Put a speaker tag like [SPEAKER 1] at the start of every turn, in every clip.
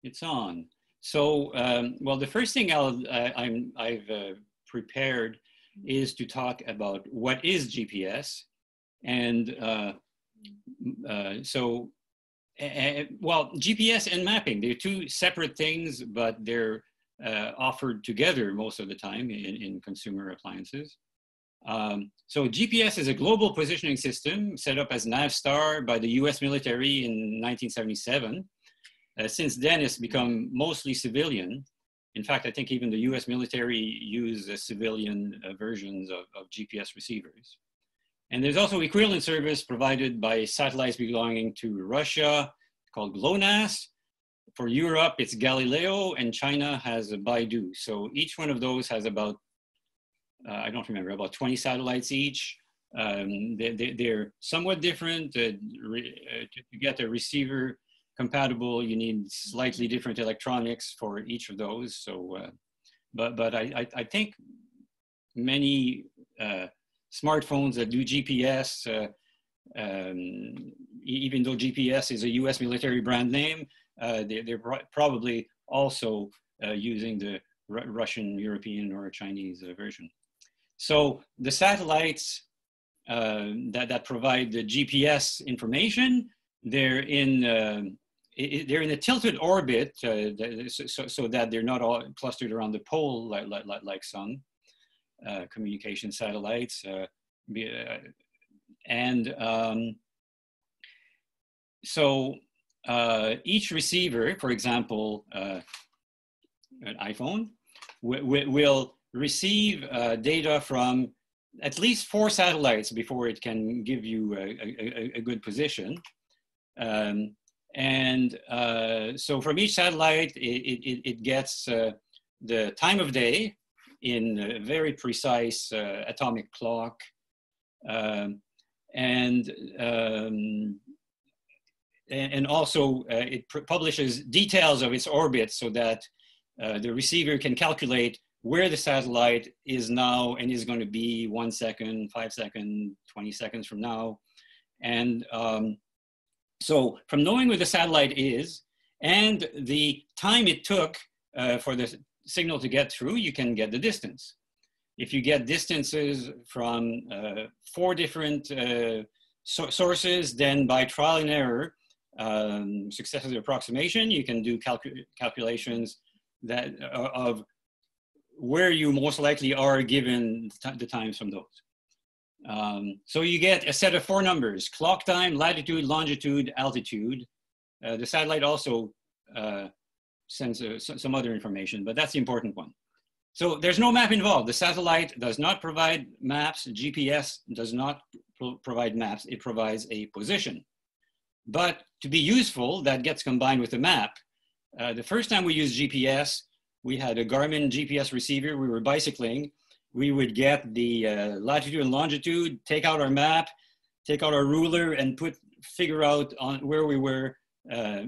[SPEAKER 1] It's on. So, well, the first thing I've prepared is to talk about what is GPS. And well, GPS and mapping, they're two separate things, but they're offered together most of the time in consumer appliances. So GPS is a global positioning system set up as Navstar by the US military in 1977. Since then, it's become mostly civilian. In fact, I think even the US military use civilian versions of GPS receivers. And there's also equivalent service provided by satellites belonging to Russia called GLONASS. For Europe, it's Galileo, and China has a Baidu. So each one of those has about, I don't remember, about 20 satellites each. They're somewhat different. To get a receiver compatible, you need slightly different electronics for each of those. So, but I think many smartphones that do GPS, even though GPS is a US military brand name, they're probably also using the Russian, European, or Chinese version. So the satellites that provide the GPS information, they're in a tilted orbit so that they're not all clustered around the pole like some communication satellites. So each receiver, for example, an iPhone, will receive data from at least 4 satellites before it can give you a good position. So from each satellite, it gets the time of day in a very precise atomic clock. And also it publishes details of its orbit so that the receiver can calculate where the satellite is now and is going to be 1 second, 5 seconds, 20 seconds from now. And so from knowing where the satellite is and the time it took for the signal to get through, you can get the distance. If you get distances from 4 different sources, then by trial and error, successive approximation, you can do calculations that of where you most likely are given the times from those. So you get a set of 4 numbers: clock time, latitude, longitude, altitude. The satellite also sends some other information, but that's the important one. So there's no map involved. The satellite does not provide maps. GPS does not provide maps. It provides a position. But to be useful, that gets combined with the map. The first time we used GPS, we had a Garmin GPS receiver. We were bicycling. We would get the latitude and longitude, take out our map, take out our ruler, and figure out on where we were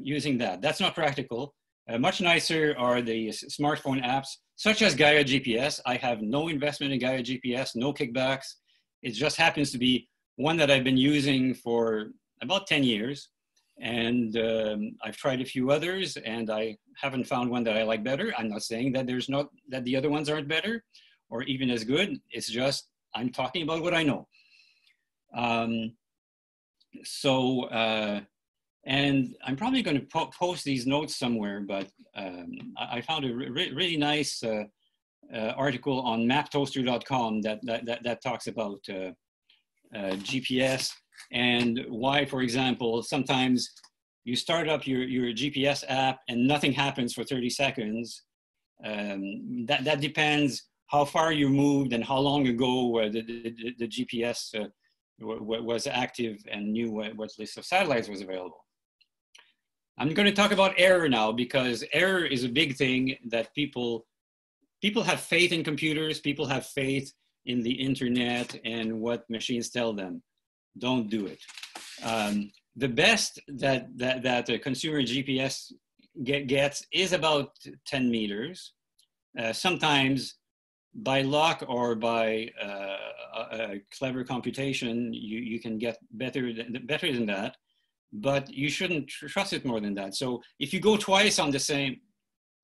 [SPEAKER 1] using that. That's not practical. Much nicer are the smartphone apps, such as GaiaGPS. I have no investment in GaiaGPS, no kickbacks. It just happens to be one that I've been using for about 10 years. And I've tried a few others, and I haven't found one that I like better. I'm not saying that that the other ones aren't better or even as good. It's just I'm talking about what I know. And I'm probably going to post these notes somewhere, but I found a really nice article on maptoaster.com that talks about GPS and why, for example, sometimes you start up your GPS app and nothing happens for 30 seconds. That depends how far you moved and how long ago the GPS was active and knew what list of satellites was available. I'm going to talk about error now, because error is a big thing that people have faith in computers, people have faith in the internet and what machines tell them. Don't do it. The best that a consumer GPS gets is about 10 meters. Sometimes by luck or by a clever computation, you can get better than that. but you shouldn't trust it more than that. So if you go twice on the same,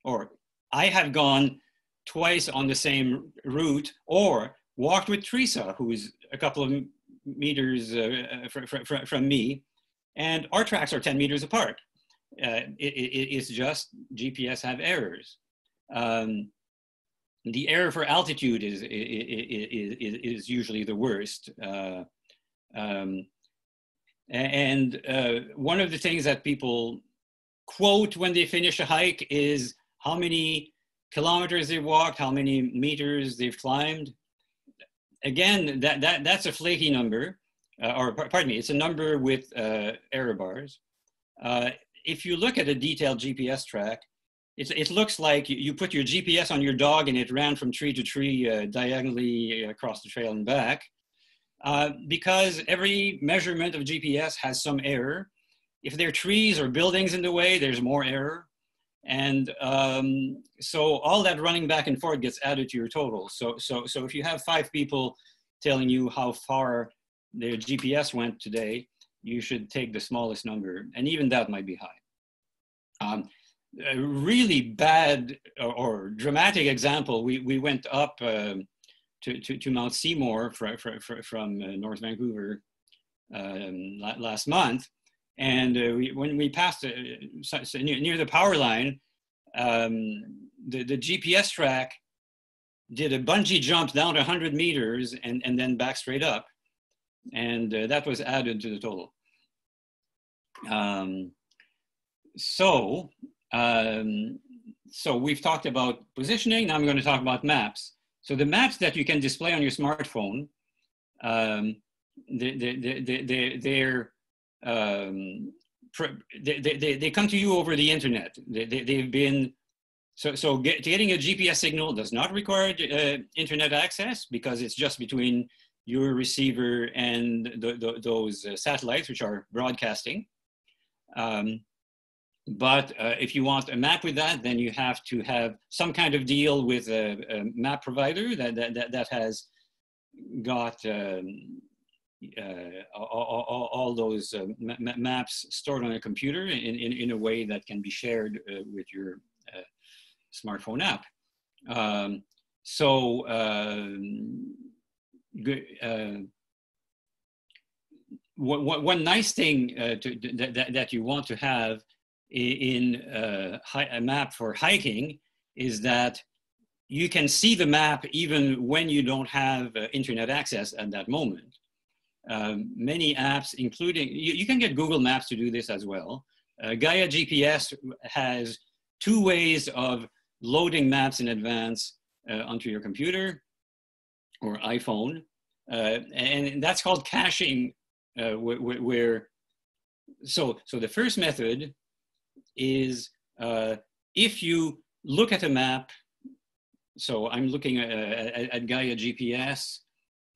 [SPEAKER 1] or I have gone twice on the same route, or walked with Teresa, who's a couple of meters from me, and our tracks are 10 meters apart. It's just GPS have errors. The error for altitude is usually the worst. One of the things that people quote when they finish a hike is how many kilometers they've walked, how many meters they've climbed. Again, that's a flaky number, or pardon me, it's a number with error bars. If you look at a detailed GPS track, it looks like you put your GPS on your dog and it ran from tree to tree diagonally across the trail and back. Because every measurement of GPS has some error. If there are trees or buildings in the way, there's more error. And so all that running back and forth gets added to your total. So if you have 5 people telling you how far their GPS went today, you should take the smallest number, and even that might be high. A really bad or dramatic example, we went up to Mount Seymour from North Vancouver last month. And when we passed near the power line, the GPS track did a bungee jump down 100 meters and then back straight up. And that was added to the total. So we've talked about positioning. Now I'm going to talk about maps. So the maps that you can display on your smartphone, they come to you over the internet. They've been, getting a GPS signal does not require internet access, because it's just between your receiver and those satellites which are broadcasting. But if you want a map with that, then you have to have some kind of deal with a map provider that has got all those maps stored on a computer in a way that can be shared with your smartphone app. One nice thing that you want to have in a map for hiking is that you can see the map even when you don't have internet access at that moment. Many apps, including, you can get Google Maps to do this as well. GaiaGPS has 2 ways of loading maps in advance onto your computer or iPhone. And that's called caching, so the first method is if you look at a map, so I'm looking at GaiaGPS,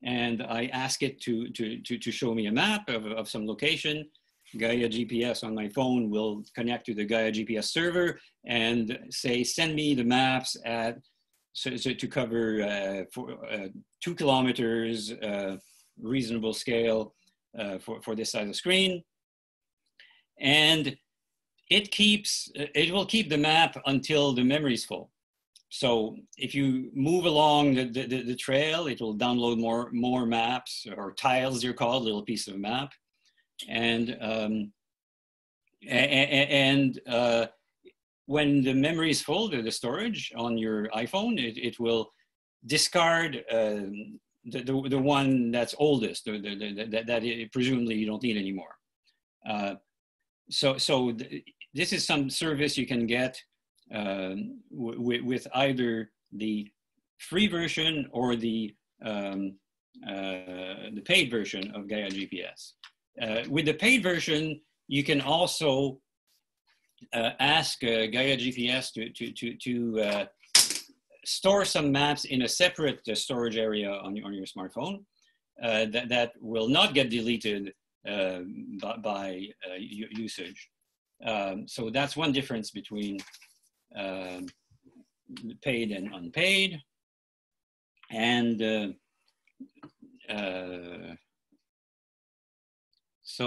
[SPEAKER 1] and I ask it to show me a map of some location. GaiaGPS on my phone will connect to the GaiaGPS server and say, send me the maps to cover 2 kilometers, reasonable scale for this size of screen. And it will keep the map until the memory is full. So if you move along the trail, it will download more maps, or tiles they're called, little piece of map. And when the memory is full, the storage on your iPhone, it will discard the one that's oldest, that presumably you don't need anymore. This is some service you can get with either the free version or the paid version of GaiaGPS. With the paid version, you can also ask GaiaGPS to store some maps in a separate storage area on your smartphone that will not get deleted by usage. So that's one difference between paid and unpaid. And So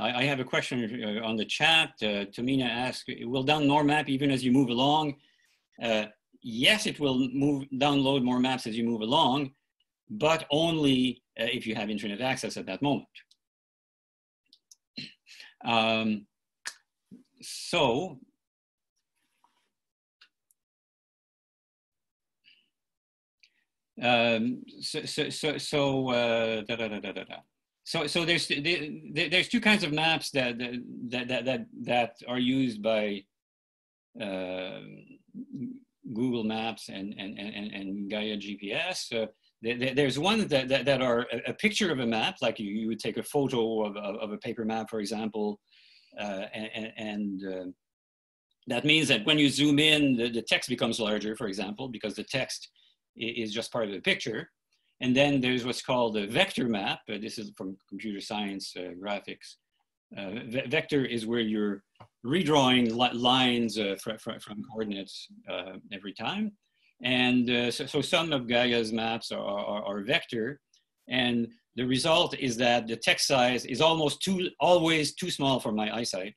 [SPEAKER 1] I have a question on the chat. Tamina asks, will download map even as you move along? Yes, it will download more maps as you move along, but only if you have internet access at that moment. So there's two kinds of maps that are used by Google Maps and GaiaGPS. There's one that are a picture of a map, like you would take a photo of a paper map, for example, that means that when you zoom in, the text becomes larger, for example, because the text is just part of the picture. And then there's what's called a vector map. This is from computer science graphics. Vector is where you're redrawing lines from coordinates every time. And so some of Gaia's maps are vector. And the result is that the text size is always too small for my eyesight.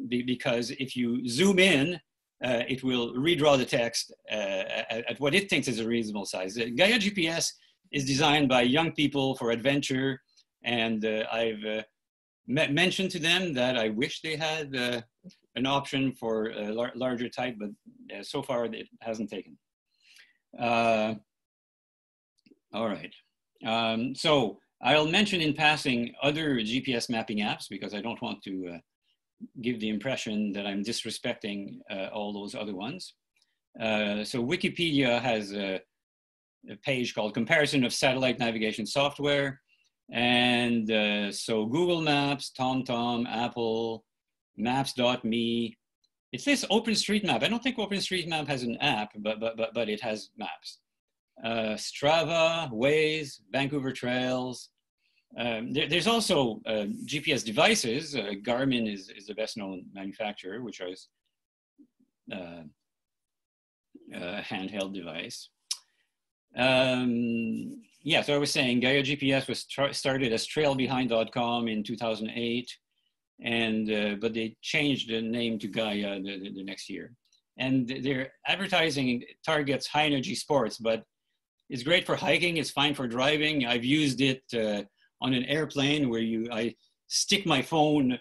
[SPEAKER 1] Because if you zoom in, it will redraw the text at what it thinks is a reasonable size. GaiaGPS is designed by young people for adventure, and I've mentioned to them that I wish they had an option for a larger type, but so far it hasn't taken. All right. So I'll mention in passing other GPS mapping apps because I don't want to give the impression that I'm disrespecting all those other ones. So Wikipedia has a page called Comparison of Satellite Navigation Software. And so Google Maps, TomTom, Apple, Maps.me. It says OpenStreetMap. I don't think OpenStreetMap has an app, but it has maps. Strava, Waze, Vancouver Trails. There's also GPS devices. Garmin is the best known manufacturer, which is a handheld device. Yeah, so I was saying GaiaGPS was started as trailbehind.com in 2008, and but they changed the name to Gaia the next year. And their advertising targets high energy sports, but it's great for hiking, it's fine for driving. I've used it on an airplane where I stick my phone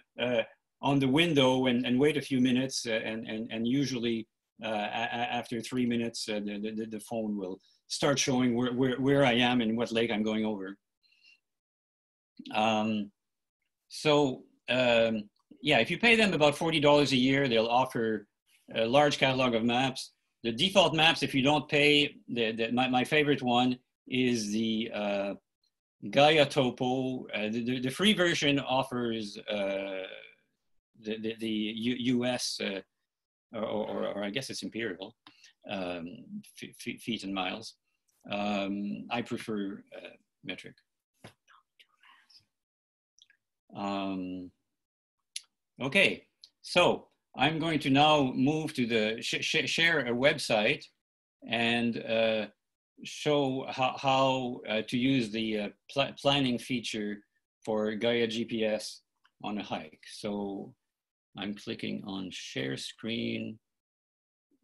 [SPEAKER 1] on the window and wait a few minutes, and usually after 3 minutes, the phone will start showing where I am and what lake I'm going over. Yeah, if you pay them about $40 a year, they'll offer a large catalog of maps. The default maps, if you don't pay, my favorite one is the Gaia Topo. The free version offers the US, or I guess it's imperial, feet and miles. I prefer metric. Okay, so I'm going to now move to the share a website and show how to use the planning feature for GaiaGPS on a hike. So I'm clicking on share screen.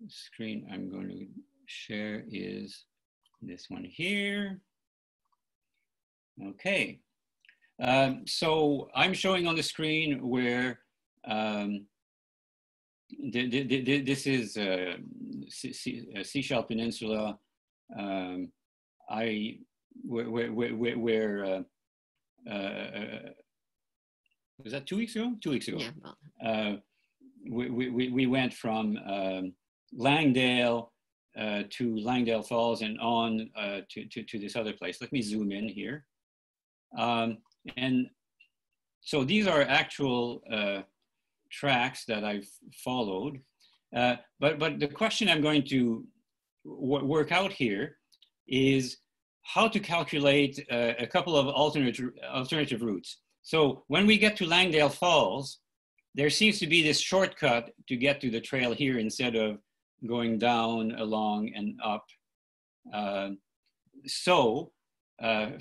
[SPEAKER 1] Screen I'm going to share is this one here. Okay. So I'm showing on the screen where this is Seychelles Peninsula. Was that 2 weeks ago? 2 weeks ago. Yeah. We went from Langdale to Langdale Falls and on to this other place. Let me zoom in here. And so these are actual tracks that I've followed. But the question I'm going to work out here is how to calculate a couple of alternative routes. So when we get to Langdale Falls, there seems to be this shortcut to get to the trail here instead of going down, along, and up.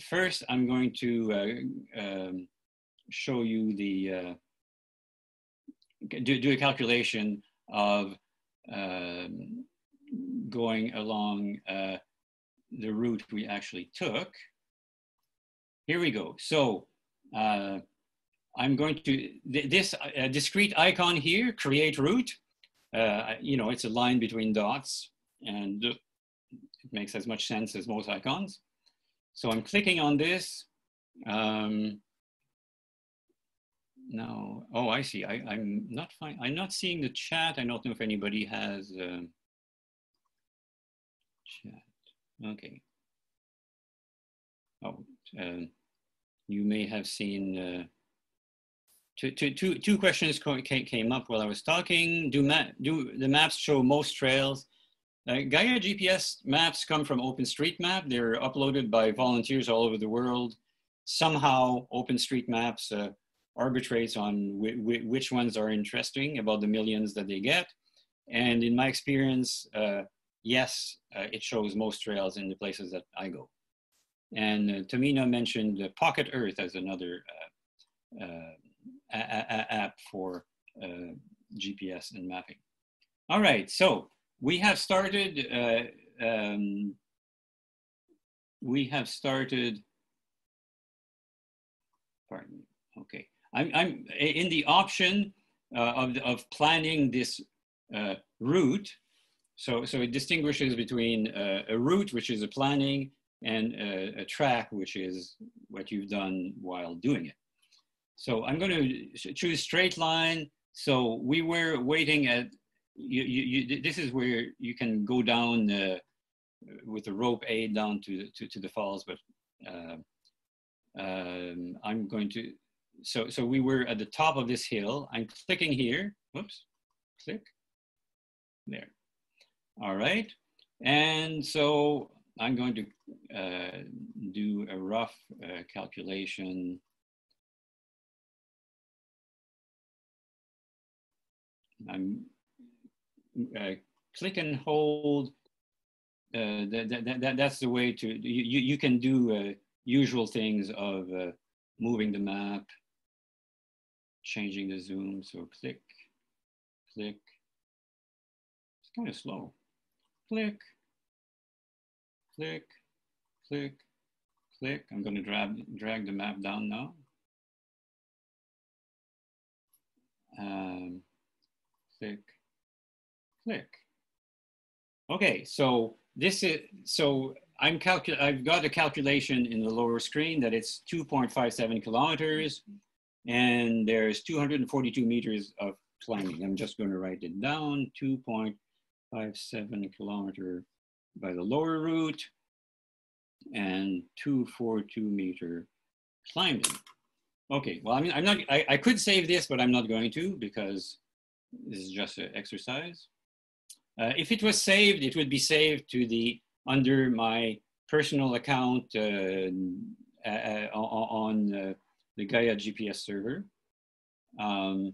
[SPEAKER 1] First, I'm going to show you the, do a calculation of going along the route we actually took. Here we go. So I'm going to, this discrete icon here, create route, you know, it's a line between dots, and it makes as much sense as most icons. So I'm clicking on this. Now, oh, I see. I'm not seeing the chat. I don't know if anybody has chat. Okay. Oh, you may have seen two questions came up while I was talking. Do the maps show most trails? Gaia GPS maps come from OpenStreetMap. They're uploaded by volunteers all over the world. Somehow OpenStreetMaps arbitrates on which ones are interesting about the millions that they get. And in my experience, yes, it shows most trails in the places that I go. And Tamina mentioned Pocket Earth as another app for GPS and mapping. All right, so we have started, pardon me, okay. I'm in the option of planning this route. So it distinguishes between a route, which is a planning, and a track, which is what you've done while doing it. So I'm going to choose straight line. So we were waiting at, this is where you can go down with the rope aid down to the falls, but I'm going to, so we were at the top of this hill. I'm clicking here, whoops, click, there. All right, and so I'm going to do a rough calculation. I'm click and hold. That's the way to, you can do usual things of moving the map, changing the zoom. So click, click. It's kind of slow. Click, click, click, click. I'm going to drag the map down now. Click, click. Okay, so this is, so I've got a calculation in the lower screen that it's 2.57 kilometers, and there's 242 meters of climbing. I'm just going to write it down, 2.57 kilometer by the lower route, and 242 meter climbing. Okay, well, I mean, I could save this, but I'm not going to, because this is just an exercise. If it was saved, it would be saved to the, under my personal account on the Gaia GPS server. But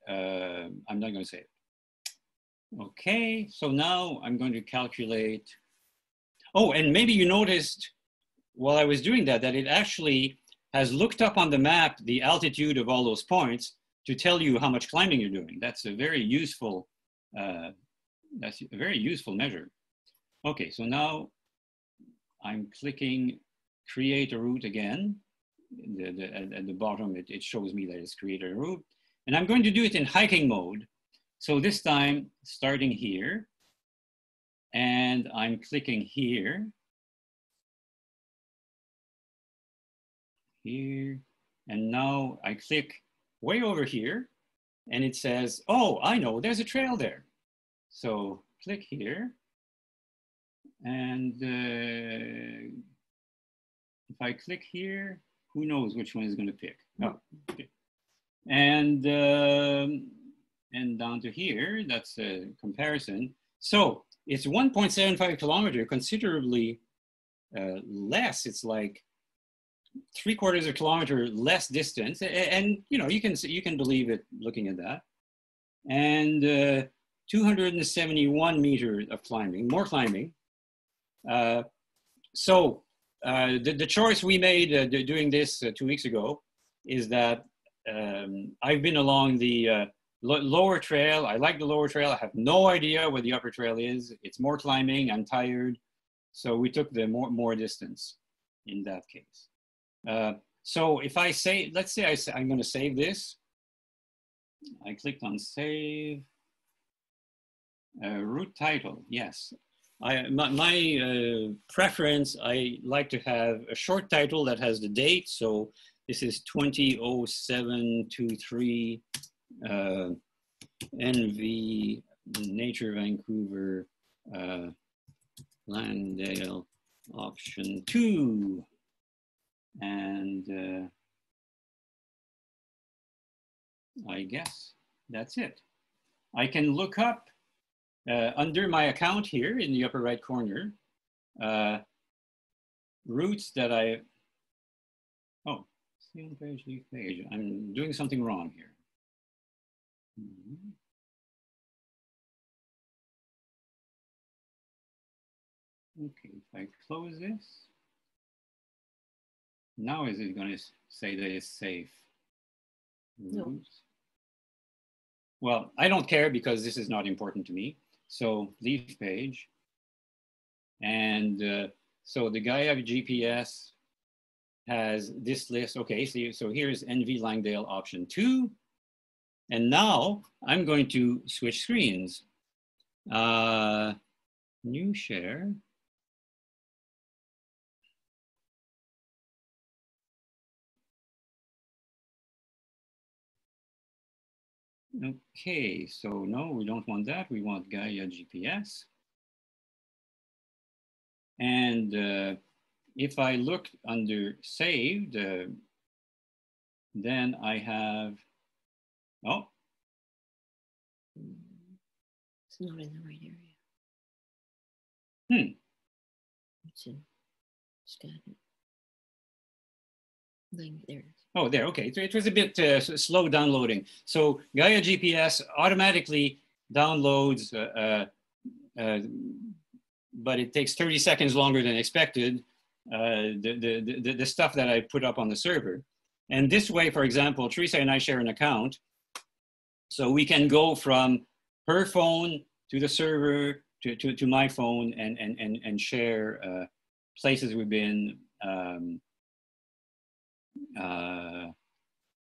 [SPEAKER 1] I'm not going to save it. Okay, so now I'm going to calculate. Oh, and maybe you noticed while I was doing that, that it actually has looked up on the map the altitude of all those points to tell you how much climbing you're doing. That's a very useful, measure. Okay, so now I'm clicking create a route again. At the bottom, it shows me that it's created a route. And I'm going to do it in hiking mode. So this time, starting here, and I'm clicking here, and now I click way over here, and it says, oh, I know, there's a trail there. So click here, and if I click here, who knows which one is going to pick? Oh, okay. And down to here, that's a comparison. So it's 1.75 kilometer, considerably less. It's like 3/4 of a kilometer less distance, and you know, you can believe it looking at that. And 271 meters of climbing, more climbing. So the choice we made doing this 2 weeks ago is that I've been along the lower trail. I like the lower trail. I have no idea where the upper trail is. It's more climbing. I'm tired. So we took the more distance in that case. So if I say, let's say I'm going to save this. I clicked on save. Route title, yes. My preference, I like to have a short title that has the date. So this is 200723 NV Nature Vancouver Langdale option 2. And I guess that's it. I can look up under my account here in the upper right corner, routes that oh, see on page, leave page. I'm doing something wrong here. Okay, if I close this, now is it going to say that it's safe? No. Well, I don't care because this is not important to me. So leave page. And so the GaiaGPS has this list. Okay, so here's NV Langdale option 2. And now I'm going to switch screens. New share. Okay, so no, we don't want that. We want GaiaGPS. And if I look under saved, then I have, oh.
[SPEAKER 2] It's not in the right area. It's in scattered. There it is.
[SPEAKER 1] Oh, there, okay. So it was a bit slow downloading. So GaiaGPS automatically downloads, but it takes 30 seconds longer than expected, the stuff that I put up on the server. And this way, for example, Teresa and I share an account. So we can go from her phone to the server, to my phone and share places we've been.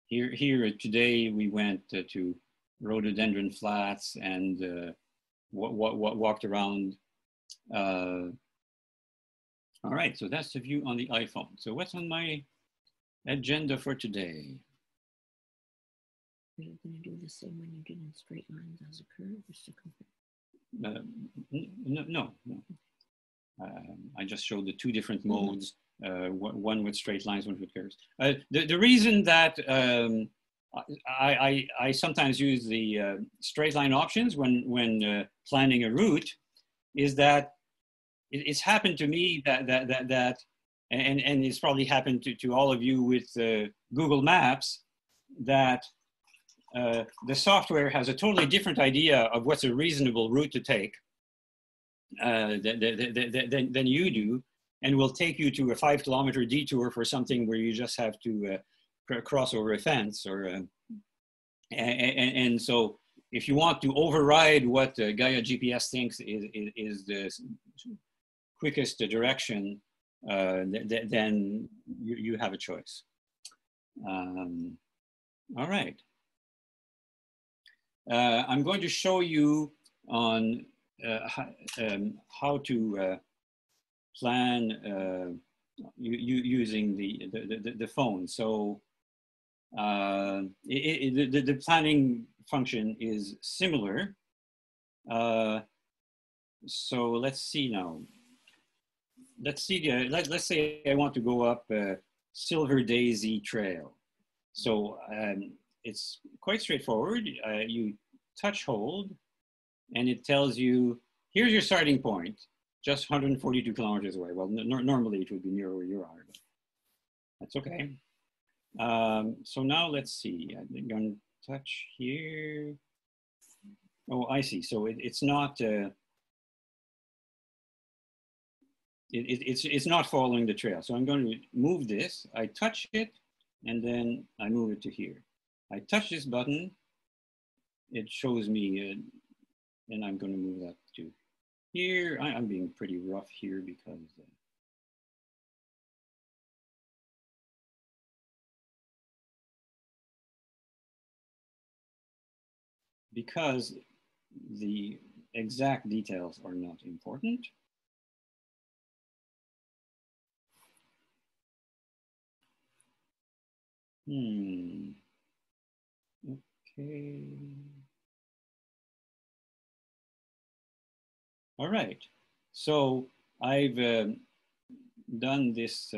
[SPEAKER 1] Here today we went to Rhododendron Flats and walked around. All right, so that's the view on the iPhone. So what's on my agenda for today?
[SPEAKER 2] Are you going to do the same when you did in straight lines as a curve or circumference?
[SPEAKER 1] No. I just showed the two different modes. One with straight lines, one with curves. The reason that I sometimes use the straight line options when planning a route is that it's happened to me that and it's probably happened to all of you with Google Maps, that the software has a totally different idea of what's a reasonable route to take than you do, and will take you to a 5-kilometer detour for something where you just have to cross over a fence, or and so if you want to override what GaiaGPS thinks is the quickest direction, then you have a choice. All right. I'm going to show you on how to plan using the phone. So the planning function is similar. So let's see now. Let's see. Let's say I want to go up Silver Daisy Trail. So it's quite straightforward. You touch hold, and it tells you, here's your starting point, just 142 kilometers away. Well, normally it would be near where you are, but that's okay. So now let's see. I'm going to touch here. Oh, I see. So it's not. it's not following the trail. So I'm going to move this. I touch it, and then I move it to here. I touch this button. It shows me, and I'm going to move that to here. I'm being pretty rough here because the exact details are not important. Okay. All right. So I've done this,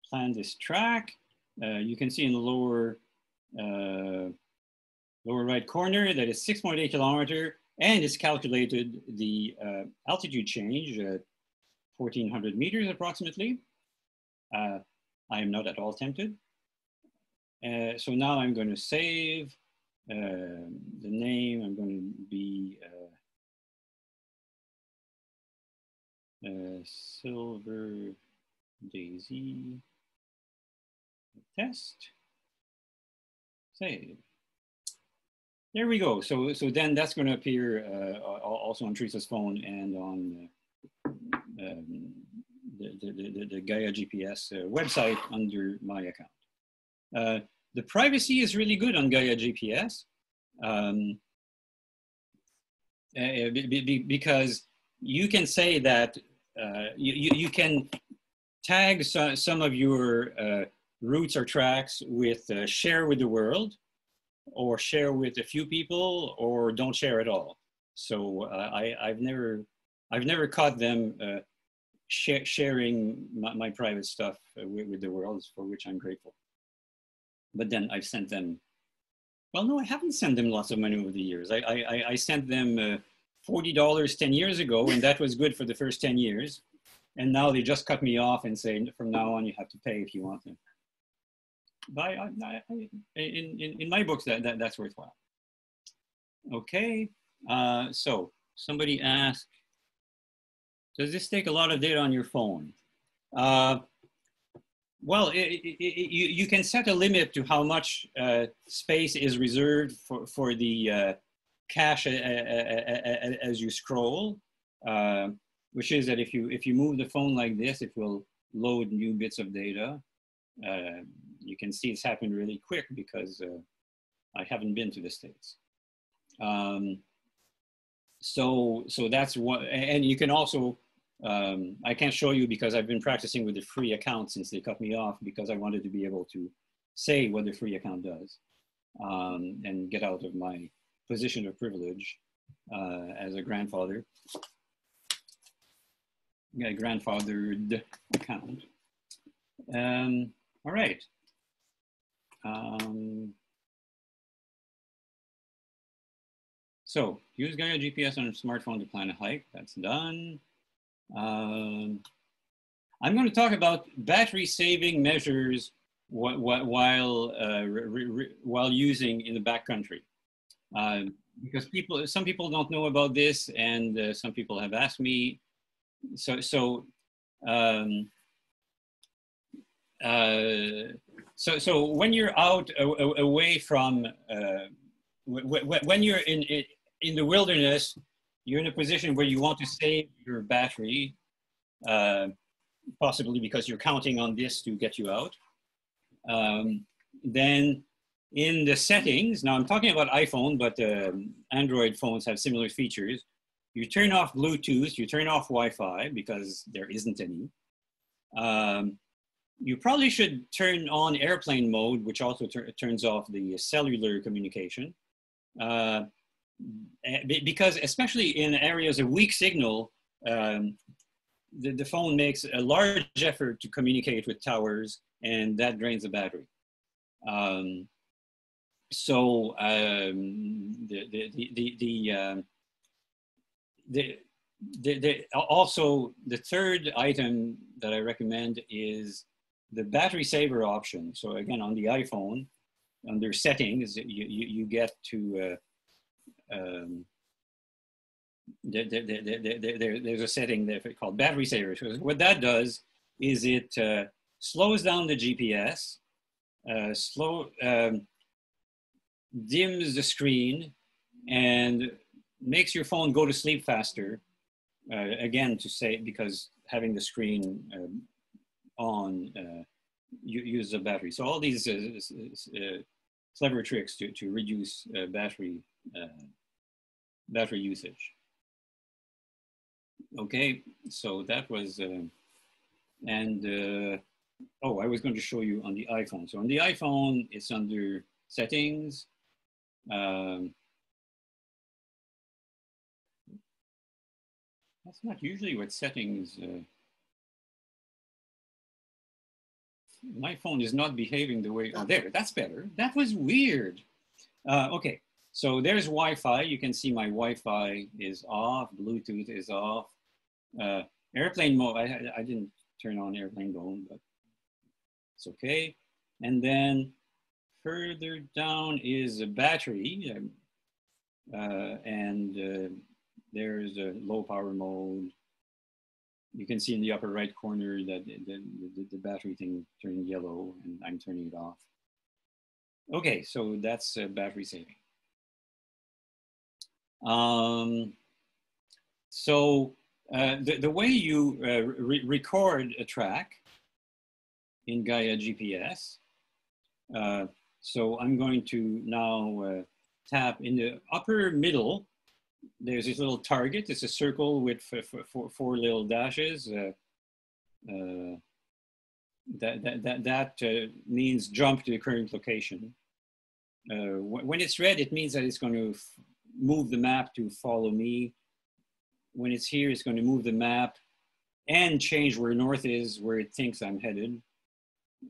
[SPEAKER 1] planned this track. You can see in the lower right corner that is 6.8 kilometer, and it's calculated the altitude change at 1,400 meters approximately. I am not at all tempted. So now I'm going to save the name. I'm going to be Silver Daisy test. Save. There we go. So then that's going to appear also on Teresa's phone and on the GaiaGPS website under my account. The privacy is really good on GaiaGPS because you can say that you can tag some of your routes or tracks with share with the world, or share with a few people, or don't share at all. So I've never caught them sharing my private stuff with the world, for which I'm grateful. But then I've sent them, well, no, I haven't sent them lots of money over the years. I sent them $40 10 years ago, and that was good for the first 10 years. And now they just cut me off and say, from now on, you have to pay if you want them. But in my books, that's worthwhile. Okay, so somebody asked, does this take a lot of data on your phone? Well, you can set a limit to how much space is reserved for the cache as you scroll, which is that if you move the phone like this, it will load new bits of data. You can see it's happened really quick because I haven't been to the States. So that's what, and you can also, I can't show you because I've been practicing with the free account since they cut me off, because I wanted to be able to say what the free account does and get out of my position of privilege as a grandfather. Yeah, grandfathered account. All right. So use GaiaGPS on a smartphone to plan a hike. That's done. I'm going to talk about battery saving measures while using in the backcountry, because some people don't know about this, and some people have asked me. So when you're out away from, when you're in the wilderness, you're in a position where you want to save your battery, possibly because you're counting on this to get you out. Then in the settings, now I'm talking about iPhone, but Android phones have similar features. You turn off Bluetooth, you turn off Wi-Fi because there isn't any. You probably should turn on airplane mode, which also turns off the cellular communication. Because especially in areas of weak signal, the phone makes a large effort to communicate with towers, and that drains the battery. Also, the third item that I recommend is the battery saver option. So again, on the iPhone, under settings, you get to there's a setting there called battery saver. So what that does is it slows down the GPS, dims the screen, and makes your phone go to sleep faster. Again, to say, because having the screen on uses a battery. So all these clever tricks to reduce battery usage. Okay, so that was, oh, I was going to show you on the iPhone. So on the iPhone, it's under settings. That's not usually what settings, my phone is not behaving the way, oh, there, that's better. That was weird. Okay, so there's Wi-Fi. You can see my Wi-Fi is off, Bluetooth is off. Airplane mode, I didn't turn on airplane mode, but it's okay. And then further down is a battery, there's a low power mode. You can see in the upper right corner that the battery thing turned yellow, and I'm turning it off. Okay, so that's battery saving. The way you record a track in GaiaGPS, so I'm going to now tap in the upper middle. There's this little target. It's a circle with four little dashes. That means jump to the current location. When it's red, it means that it's going to move the map to follow me. When it's here, it's going to move the map and change where north is, where it thinks I'm headed.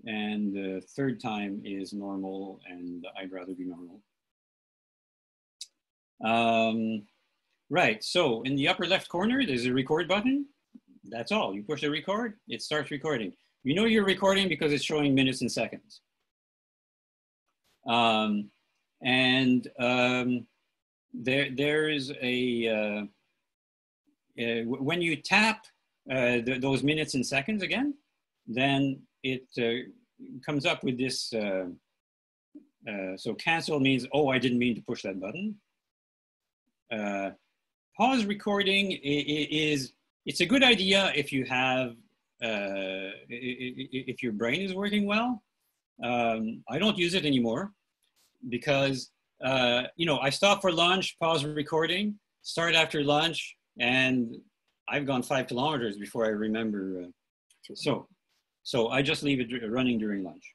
[SPEAKER 1] And the third time is normal, and I'd rather be normal. Right, so in the upper left corner, there's a record button. That's all. You push the record, it starts recording. You know you're recording because it's showing minutes and seconds. There is a, when you tap those minutes and seconds again, then it comes up with this, so cancel means, oh, I didn't mean to push that button. Pause recording it's a good idea if you have, if your brain is working well. I don't use it anymore because, you know, I stop for lunch, pause recording, start after lunch, and I've gone 5 kilometers before I remember. So I just leave it running during lunch.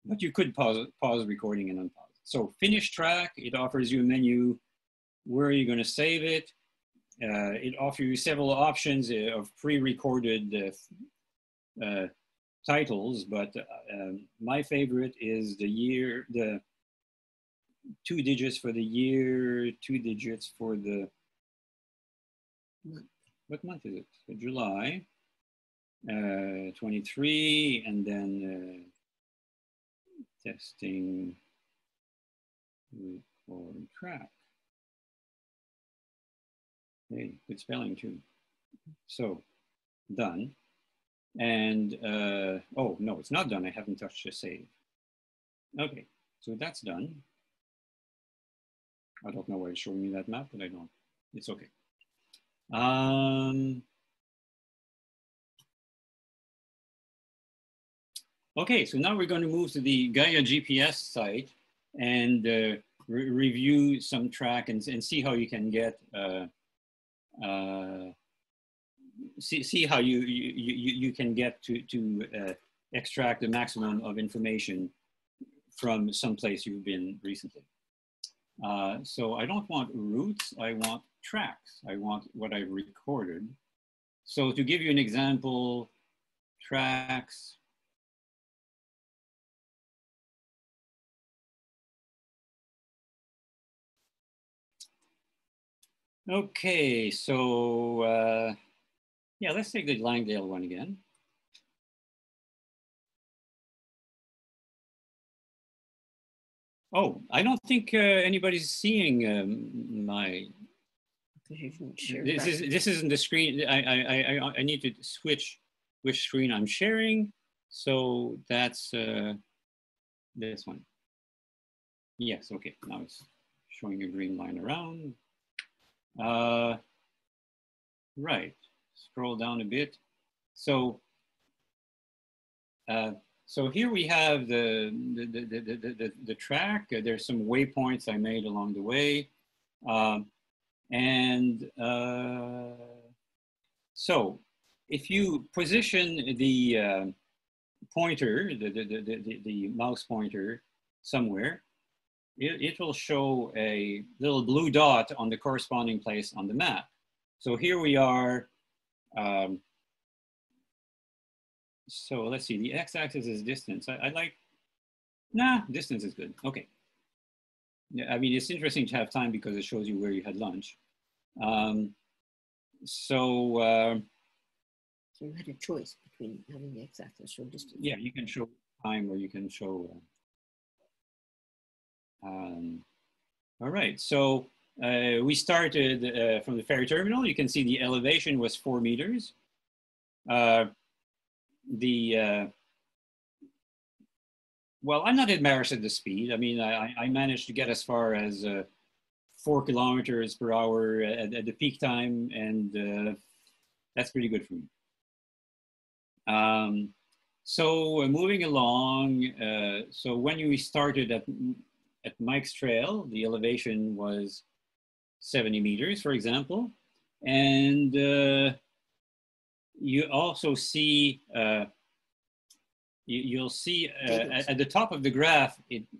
[SPEAKER 1] But you could pause recording and unpause. So finish track, it offers you a menu. Where are you going to save it? It offers you several options of pre-recorded titles, but my favorite is the year, the 2 digits for the year, 2 digits for the, what month is it? So July 23, and then testing record track. Hey, good spelling too. So done. And, oh, no, it's not done. I haven't touched the save. Okay, so that's done. I don't know why it's showing me that map, but I don't. It's okay. Okay, so now we're going to move to the GaiaGPS site and review some track and see how you can get, see how you can get to extract the maximum of information from someplace you've been recently. So I don't want routes, I want tracks. I want what I've recorded. So to give you an example, tracks. Okay, so yeah, let's take the Langdale one again. Oh, I don't think anybody's seeing my
[SPEAKER 2] You didn't share
[SPEAKER 1] this isn't the screen. I need to switch which screen I'm sharing. So that's this one. Yes, okay, now it's showing a green line around. Right, scroll down a bit. So, so here we have the track. There's some waypoints I made along the way. So if you position the pointer, the mouse pointer somewhere, it will show a little blue dot on the corresponding place on the map. So here we are. So let's see, the x-axis is distance. I like, distance is good. Okay. Yeah, I mean, it's interesting to have time because it shows you where you had lunch. So
[SPEAKER 2] you had a choice between having the x-axis or distance.
[SPEAKER 1] Yeah, you can show time or you can show. All right, so we started from the ferry terminal. You can see the elevation was 4 meters. Well, I'm not embarrassed at the speed. I mean, I managed to get as far as 4 kilometers per hour at the peak time, and that's pretty good for me. So moving along, so when we started at Mike's Trail, the elevation was 70 meters, for example, and you also see you'll see at the top of the graph,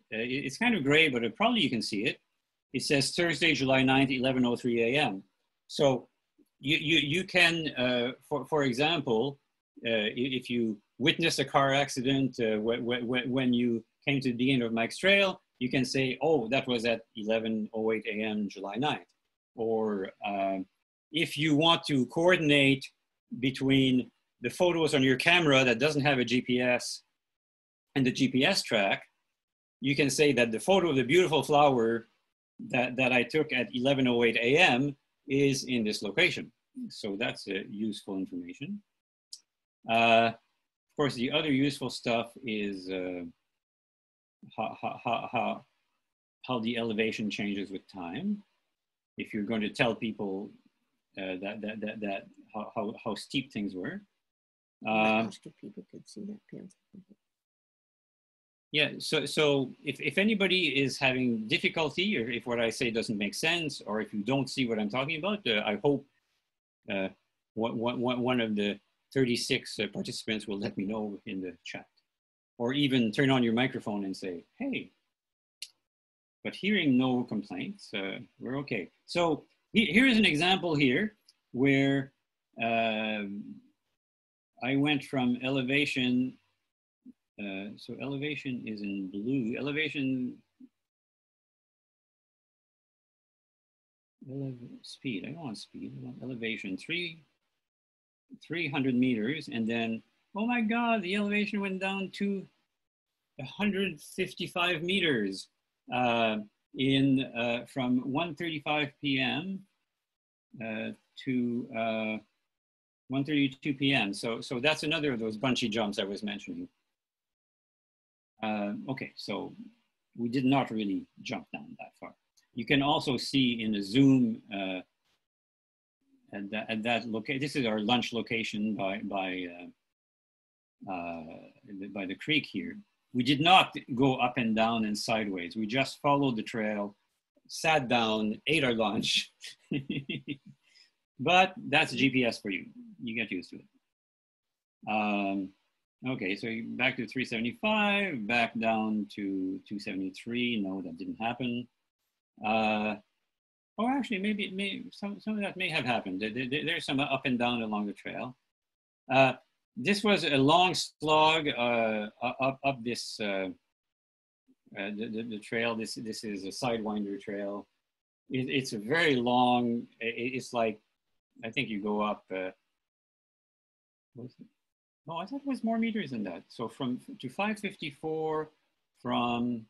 [SPEAKER 1] it's kind of gray, but probably you can see it. It says Thursday, July 9th, 11:03 a.m. So you can, for example, if you witness a car accident when you came to the end of Mike's Trail, you can say, oh, that was at 11:08 a.m. July 9th. Or if you want to coordinate between the photos on your camera that doesn't have a GPS and the GPS track, you can say that the photo of the beautiful flower that I took at 11:08 a.m. is in this location. So that's useful information. Of course, the other useful stuff is how the elevation changes with time. If you're going to tell people how steep things were.
[SPEAKER 2] People could see that.
[SPEAKER 1] Yeah, so if anybody is having difficulty, or if what I say doesn't make sense, or if you don't see what I'm talking about, I hope one of the 36 participants will let me know in the chat, or even turn on your microphone and say, hey, but hearing no complaints, we're okay. So here is an example here where I went from elevation, so elevation is in blue, speed, I don't want speed, I want elevation, 300 meters, and then, oh my God, the elevation went down to 155 meters from 1:35 p.m. To 1:32 p.m. So that's another of those bungee jumps I was mentioning. Okay, so we did not really jump down that far. You can also see in the zoom at that location. This is our lunch location by the creek here. We did not go up and down and sideways. We just followed the trail, sat down, ate our lunch. But that's GPS for you. You get used to it. Okay, so back to 375, back down to 273. No, that didn't happen. Oh, actually, maybe some of that may have happened. There's some up and down along the trail. This was a long slog up this the trail. This is a Sidewinder trail. It's a very long. It's like, I think you go up. No, I thought it was more meters than that. So from to 554 from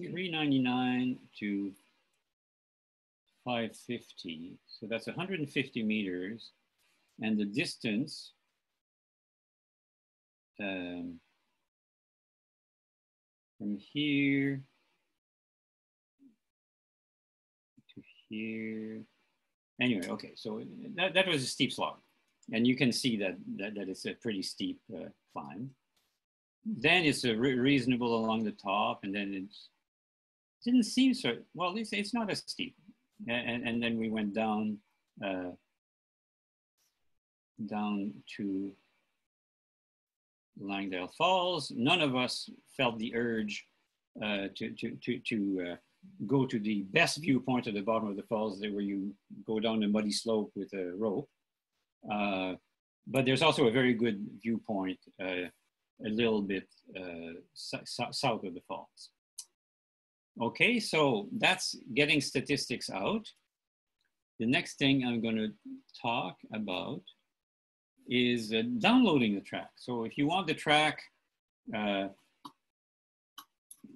[SPEAKER 1] 399 to 550. So that's 150 meters. And the distance from here to here. Anyway, okay, so that was a steep slog. And you can see that it's a pretty steep climb. Then it's a reasonable along the top, and then it didn't seem so, well, it's not as steep. And then we went down to Langdale Falls. None of us felt the urge to go to the best viewpoint at the bottom of the falls, where you go down a muddy slope with a rope. But there's also a very good viewpoint a little bit south of the falls. Okay, so that's getting statistics out. The next thing I'm going to talk about is downloading the track. So if you want the track,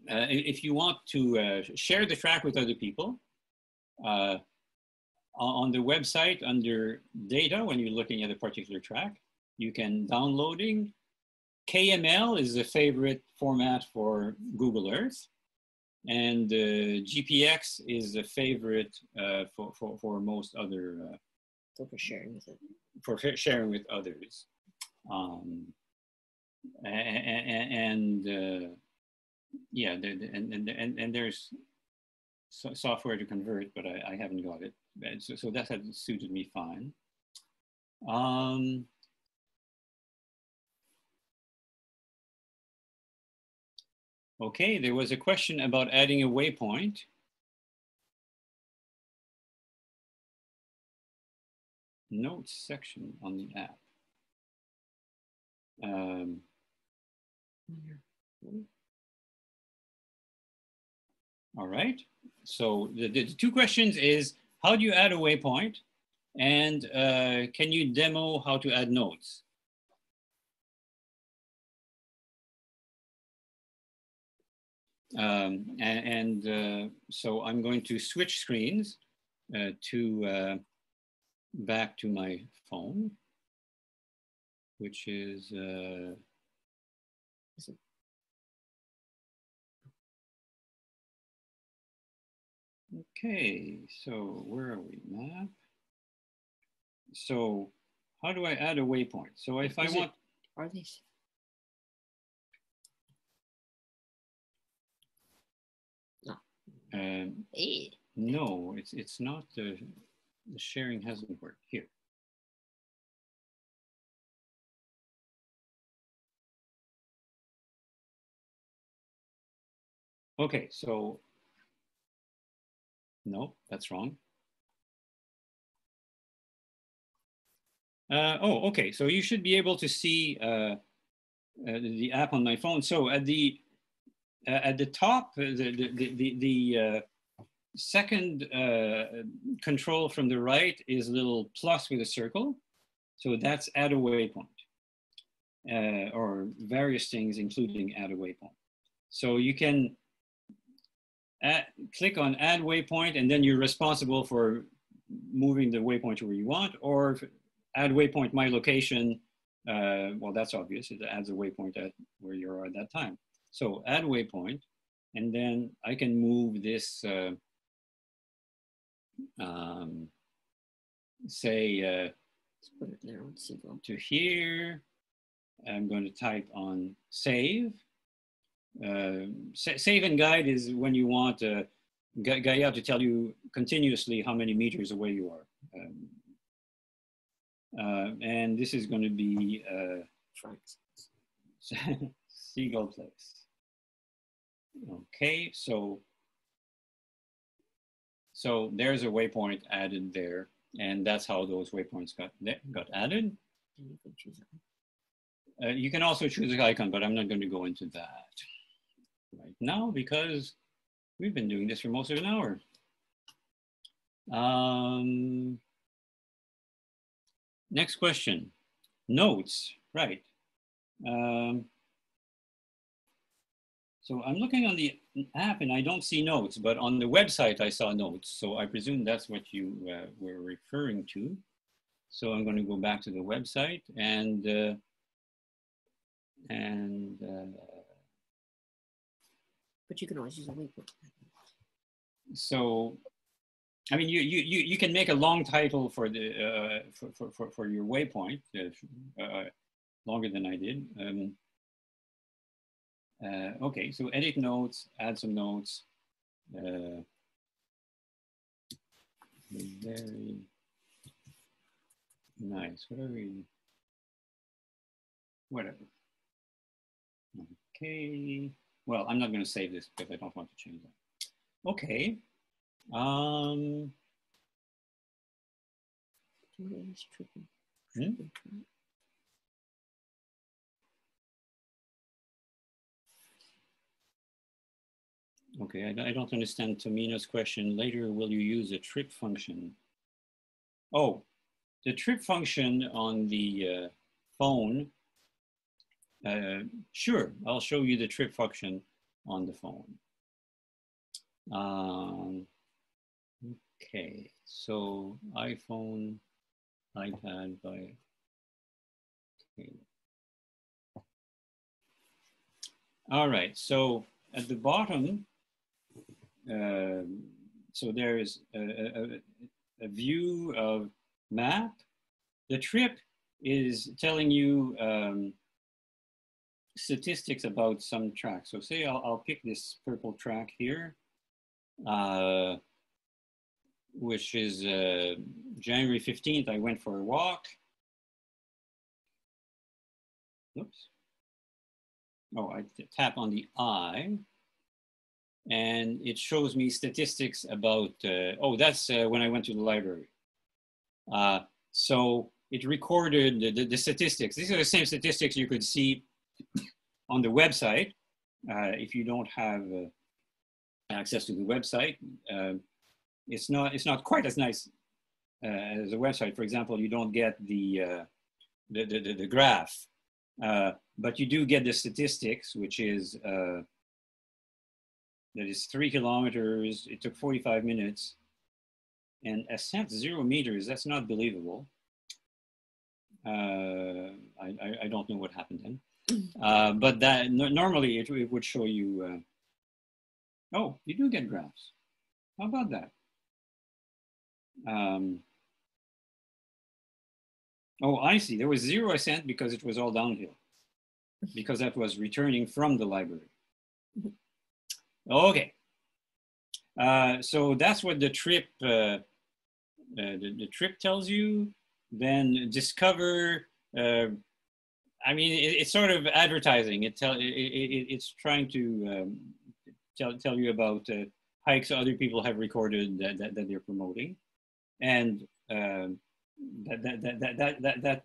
[SPEAKER 1] if you want to share the track with other people, on the website under data, when you're looking at a particular track, you can downloading. KML is a favorite format for Google Earth. And GPX is a favorite for most other.
[SPEAKER 2] So for sharing with it.
[SPEAKER 1] For sharing with others. Yeah, and there's software to convert, but I haven't got it. So that has suited me fine. Okay, there was a question about adding a waypoint. Notes section on the app. All right, so the two questions is, how do you add a waypoint? And can you demo how to add notes? So I'm going to switch screens to back to my phone, which is okay. So where are we? Map. So how do I add a waypoint? So if I want,
[SPEAKER 2] are these? No.
[SPEAKER 1] No, it's not. The sharing hasn't worked here. Okay, so no, that's wrong. Oh, okay. So you should be able to see the app on my phone. So at the top, the second control from the right is a little plus with a circle. So that's add a waypoint, or various things, including add a waypoint. So you can click on add waypoint, and then you're responsible for moving the waypoint to where you want, or add waypoint my location. Well, that's obvious. It adds a waypoint at where you are at that time. So add waypoint, and then I can move this, say,
[SPEAKER 2] let's put it there. Let's see.
[SPEAKER 1] To here. I'm going to type on save. Save and guide is when you want Gaia to tell you continuously how many meters away you are. And this is going to be Seagull Place. Okay, so there's a waypoint added there, and that's how those waypoints got added.
[SPEAKER 2] And you can choose it.
[SPEAKER 1] You can also choose an icon, but I'm not going to go into that right now because we've been doing this for most of an hour. Next question, notes, right. So I'm looking on the app and I don't see notes, but on the website I saw notes. So I presume that's what you were referring to. So I'm going to go back to the website and
[SPEAKER 2] but you can always use a waypoint.
[SPEAKER 1] So, I mean, you can make a long title for the for your waypoint, longer than I did. Okay, so edit notes, add some notes. Very nice. What are we? Whatever. Okay. Well, I'm not going to save this because I don't want to change that. Okay. Okay, I don't understand Tamina's question. Later, will you use a trip function? Oh, the trip function on the phone. Sure, I'll show you the trip function on the phone. Okay, so iPhone, iPad by. Okay. All right, so at the bottom, so there is a view of map. The trip is telling you statistics about some track. So say I'll pick this purple track here, which is January 15th, I went for a walk. Oops. Oh, I tap on the I. And it shows me statistics about, oh, that's when I went to the library. So it recorded the statistics. These are the same statistics you could see on the website. If you don't have access to the website, it's not quite as nice as a website. For example, you don't get the graph, but you do get the statistics, which is, that is 3 kilometers. It took 45 minutes and ascent 0 meters. That's not believable. I don't know what happened then. But that normally it would show you, oh, you do get graphs. How about that? Oh, I see. There was 0 ascent because it was all downhill, because that was returning from the library. Okay. So that's what the trip trip tells you. Then discover. I mean, it's sort of advertising. It's trying to tell you about hikes other people have recorded that they're promoting, and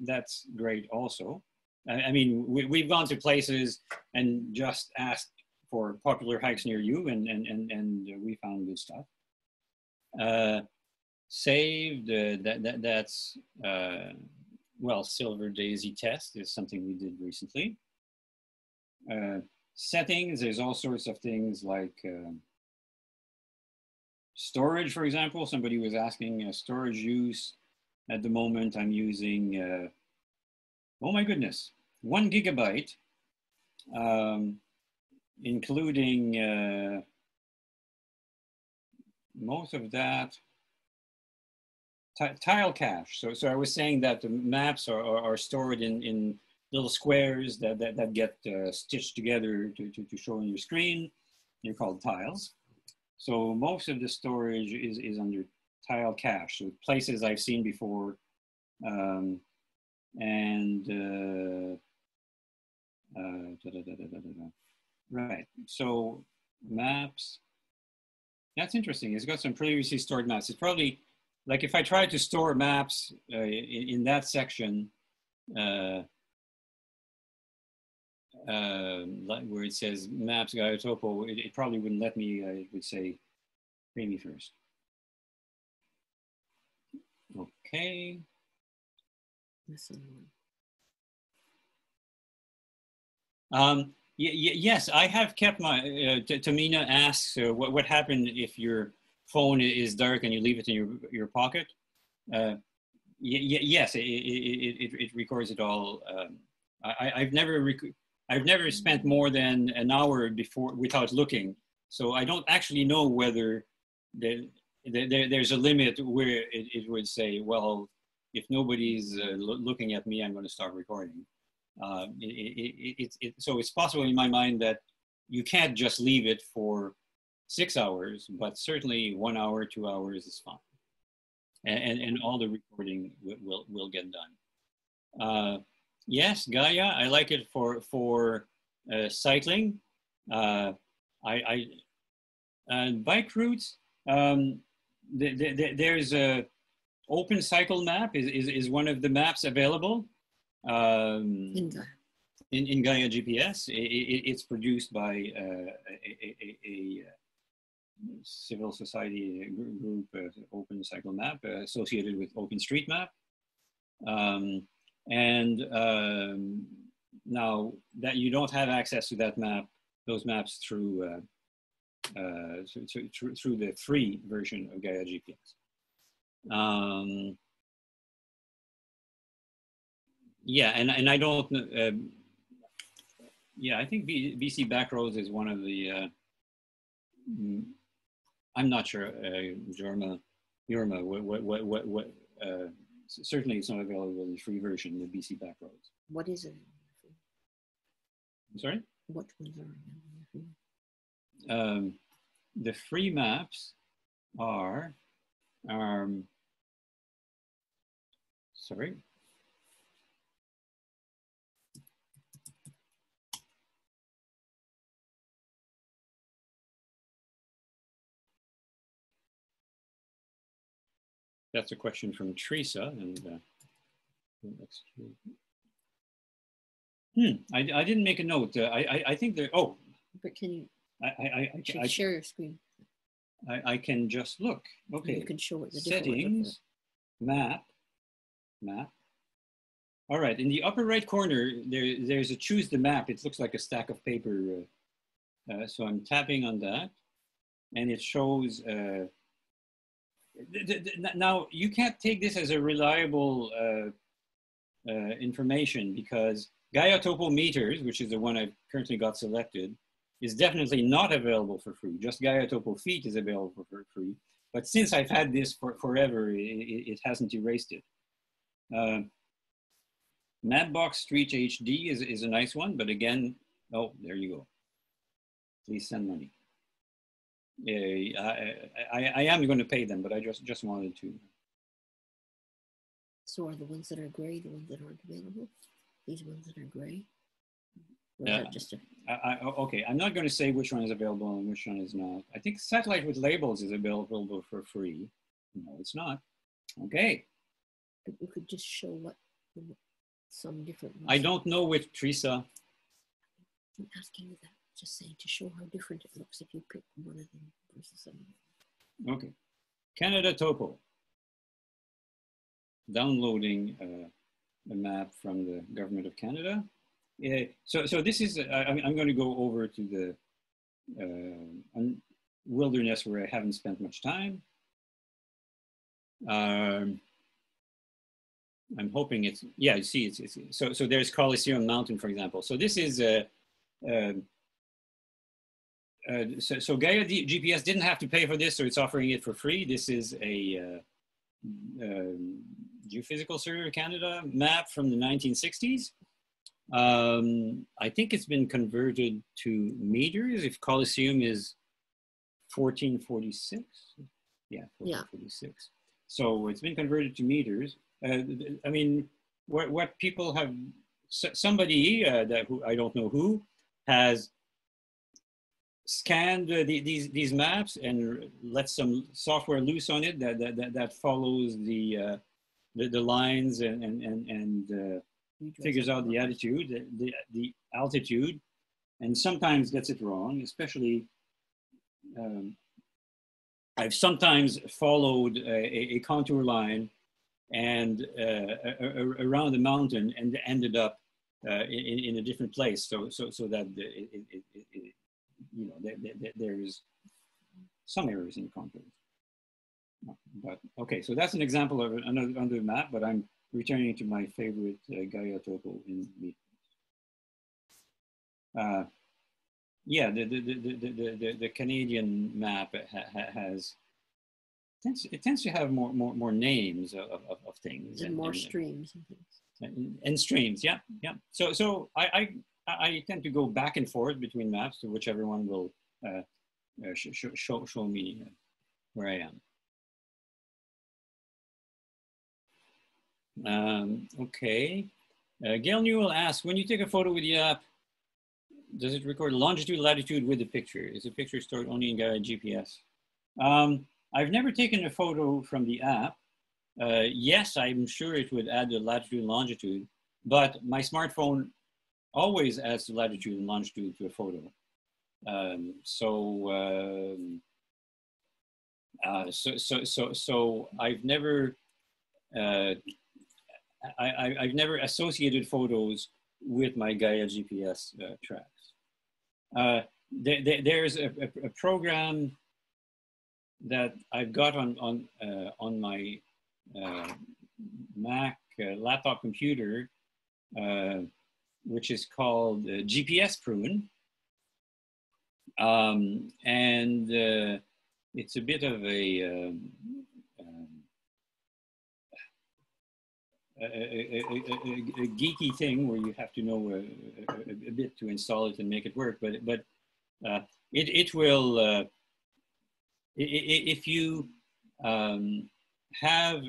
[SPEAKER 1] that's great also. I mean, we've gone to places and just asked for popular hikes near you, and we found good stuff. Saved, that's, well, Silver Daisy test is something we did recently. Settings, there's all sorts of things like storage, for example. Somebody was asking storage use. At the moment, I'm using, oh my goodness, 1 gigabyte, including most of that tile cache. So I was saying that the maps are stored in little squares that get stitched together to show on your screen. They're called tiles. So most of the storage is under tile cache, so places I've seen before. Right, so maps, that's interesting. It's got some previously stored maps. It's probably, like if I try to store maps in that section, like where it says maps Gaia Topo, it probably wouldn't let me. It would say, pay me first. Okay. Yes, I have kept my, Tamina asks what happened if your phone is dark and you leave it in your pocket. Yes, it records it all. I've never spent more than an hour before without looking. So I don't actually know whether there's a limit where it would say, well, if nobody's looking at me, I'm going to start recording. So it's possible in my mind that you can't just leave it for 6 hours, but certainly 1 hour, 2 hours is fine. And all the recording will get done. Yes, Gaia, I like it for cycling. Bike routes, there's a Open Cycle Map is one of the maps available. In GaiaGPS. It's produced by a civil society group, Open Cycle Map, associated with OpenStreetMap. Now that you don't have access to that map, those maps through the free version of GaiaGPS. Yeah, and I don't. Yeah, I think BC Backroads is one of the. I'm not sure, Jorma, what certainly it's not available in the free version, the BC Backroads.
[SPEAKER 2] What is it?
[SPEAKER 1] I'm sorry?
[SPEAKER 2] What ones are
[SPEAKER 1] the free maps are, sorry. That's a question from Teresa, and I didn't make a note. I think there. Oh,
[SPEAKER 2] but can you?
[SPEAKER 1] I
[SPEAKER 2] share your screen.
[SPEAKER 1] I can just look. Okay.
[SPEAKER 2] You can show it. The
[SPEAKER 1] settings, map. All right. In the upper right corner, there's a choose the map. It looks like a stack of paper. So I'm tapping on that, and it shows. Now you can't take this as a reliable information, because Gaia Topo Meters, which is the one I've currently got selected, is definitely not available for free. Just Gaia Topo Feet is available for free. But since I've had this for forever, it hasn't erased it. Mapbox Street HD is a nice one, but again, oh, there you go. Please send money. I am going to pay them, but I just wanted to.
[SPEAKER 2] So are the ones that are gray the ones that aren't available? These ones that are gray? Just
[SPEAKER 1] okay, I'm not going to say which one is available and which one is not. I think Satellite with Labels is available for free. No, it's not. Okay.
[SPEAKER 2] But you could just show what some different ones.
[SPEAKER 1] I don't know which, Teresa.
[SPEAKER 2] I'm asking you that. Just saying to show how different it looks if you pick one of them versus another.
[SPEAKER 1] Okay. Canada Topo. Downloading a map from the Government of Canada. So this is, I'm going to go over to the wilderness where I haven't spent much time. I'm hoping it's, yeah, you see, so there's Coliseum Mountain, for example. So this is, so GaiaGPS didn't have to pay for this, so it's offering it for free. This is a Geophysical Survey of Canada map from the 1960s. I think it's been converted to meters if Coliseum is 1446. Yeah, 1446. Yeah. So it's been converted to meters. I mean, what people have, somebody who I don't know who has scanned these maps and let some software loose on it that follows the lines and figures out the attitude, the altitude, and sometimes gets it wrong. Especially, I've sometimes followed a contour line and around the mountain and ended up in a different place, so that you know, there's some errors in the contours. But okay, so that's an example of another map, but I'm returning to my favorite Gaia topo in the yeah, the Canadian map has tends to have more names of things
[SPEAKER 2] and more streams and things.
[SPEAKER 1] And streams, yeah. So I tend to go back and forth between maps to whichever one will show me where I am. Okay. Gail Newell asks, when you take a photo with the app, does it record longitude, latitude with the picture? Is the picture stored only in GaiaGPS? I've never taken a photo from the app. Yes, I'm sure it would add the latitude and longitude, but my smartphone always adds the latitude and longitude to a photo. So I've never I've never associated photos with my GaiaGPS tracks. There's a program that I've got on my Mac laptop computer, which is called GPS Prune, and it's a bit of a geeky thing where you have to know a bit to install it and make it work. But it will, if you have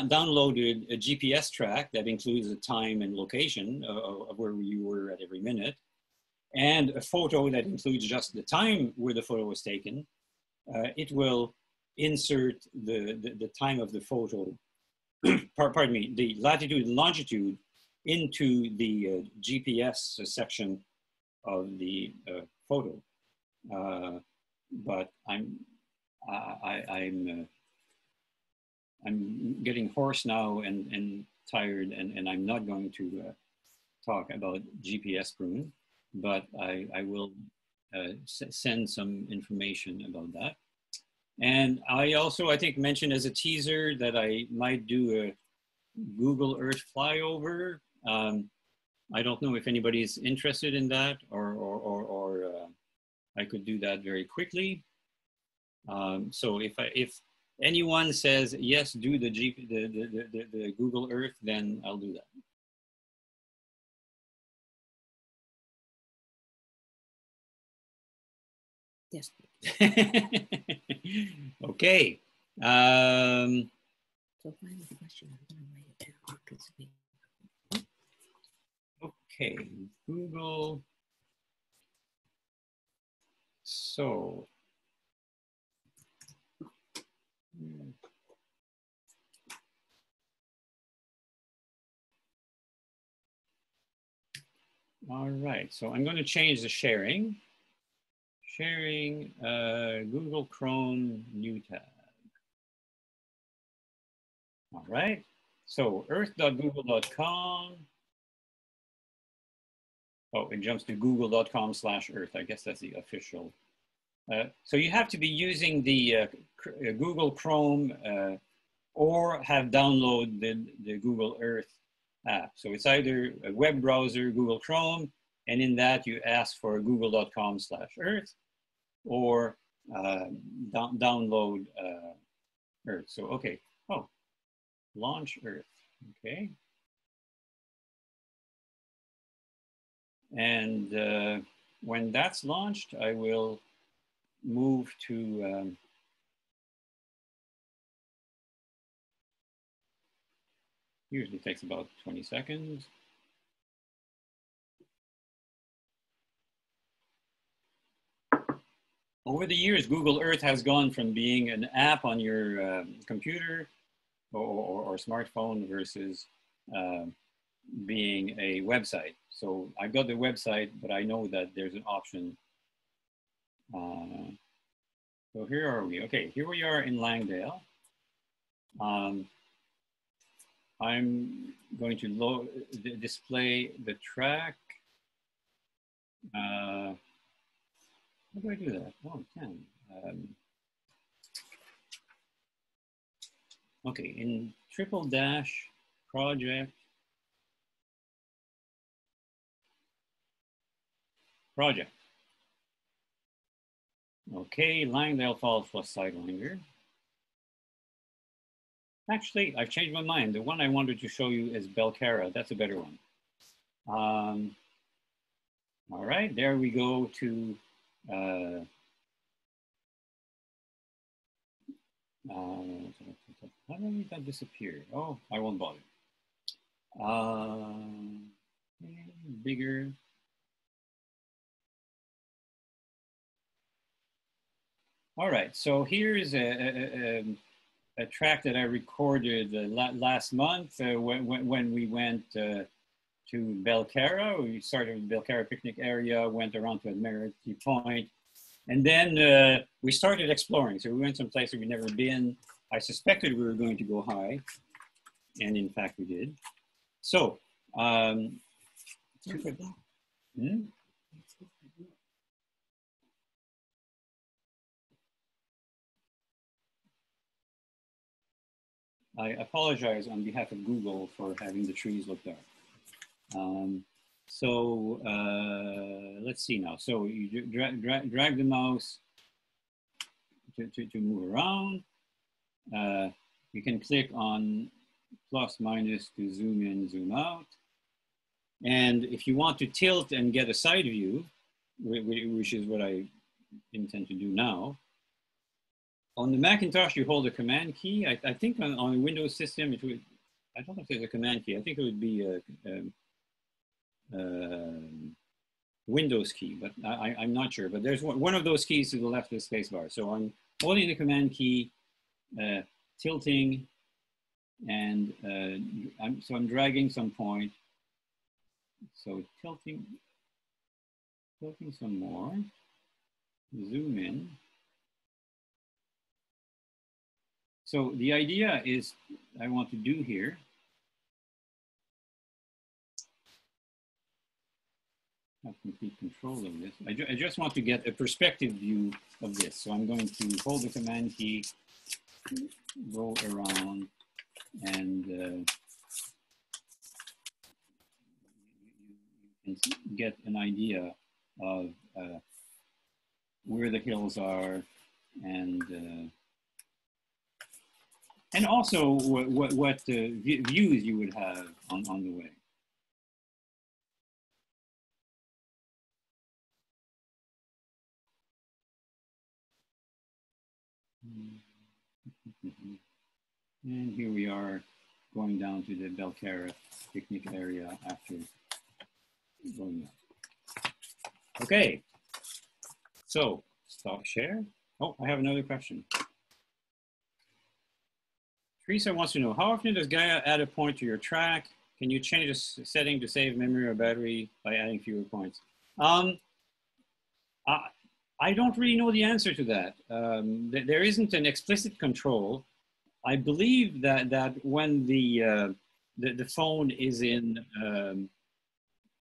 [SPEAKER 1] downloaded a GPS track that includes the time and location of where you were at every minute, and a photo that includes just the time where the photo was taken, it will insert the time of the photo, pardon me, the latitude and longitude into the GPS section of the photo. But I'm getting hoarse now and tired, and I'm not going to talk about GPS Prune, but I will send some information about that. And I also, I think, mentioned as a teaser that I might do a Google Earth flyover. I don't know if anybody's interested in that, or I could do that very quickly. So if anyone says yes, do the Google Earth, then I'll do that.
[SPEAKER 2] Yes.
[SPEAKER 1] Okay.
[SPEAKER 2] So if I have a question, I'm going to write it down on a piece of paper.
[SPEAKER 1] Okay, Google. So. All right, so I'm going to change the sharing. Sharing Google Chrome new tab. All right, so earth.google.com. Oh, it jumps to google.com/earth. I guess that's the official. So you have to be using the Google Chrome or have downloaded the Google Earth app. So it's either a web browser, Google Chrome, and in that you ask for google.com/earth or download Earth. So, okay. Oh, launch Earth. Okay. And when that's launched, I will move to usually takes about 20 seconds. Over the years, Google Earth has gone from being an app on your computer or smartphone versus being a website. So I've got the website, but I know that there's an option. So here are we. Okay, here we are in Langdale. I'm going to display the track. How do I do that? Oh, I can. Okay, in triple dash project. Okay, Langdale Falls plus Sidewinder. Actually, I've changed my mind. The one I wanted to show you is Belcarra. That's a better one. All right, there we go to how did that disappear? Oh, I won't bother. Bigger. All right, so here's a track that I recorded last month when we went to Belcarra. We started with Belcarra picnic area, went around to Admiralty Point, and then we started exploring. So we went some places we'd never been. I suspected we were going to go high, and in fact we did. So, I apologize on behalf of Google for having the trees look dark. Let's see now. So you drag the mouse to move around. You can click on plus minus to zoom in, zoom out. And if you want to tilt and get a side view, which is what I intend to do now, on the Macintosh, you hold the command key. I think on a Windows system, it would, I don't know if there's a command key. I think it would be a Windows key, but I'm not sure. But there's one of those keys to the left of the spacebar. So I'm holding the command key, tilting, and I'm dragging some point. So tilting some more, zoom in. So the idea is I want to do here, have complete control of this. I just want to get a perspective view of this. So I'm going to hold the command key, go around, and you can get an idea of where the hills are and also what views you would have on the way. And here we are going down to the Belcarra picnic area after going up. Okay, so stop share. Oh, I have another question. Teresa wants to know, how often does Gaia add a point to your track? Can you change a setting to save memory or battery by adding fewer points? I don't really know the answer to that. There isn't an explicit control. I believe that when the phone is in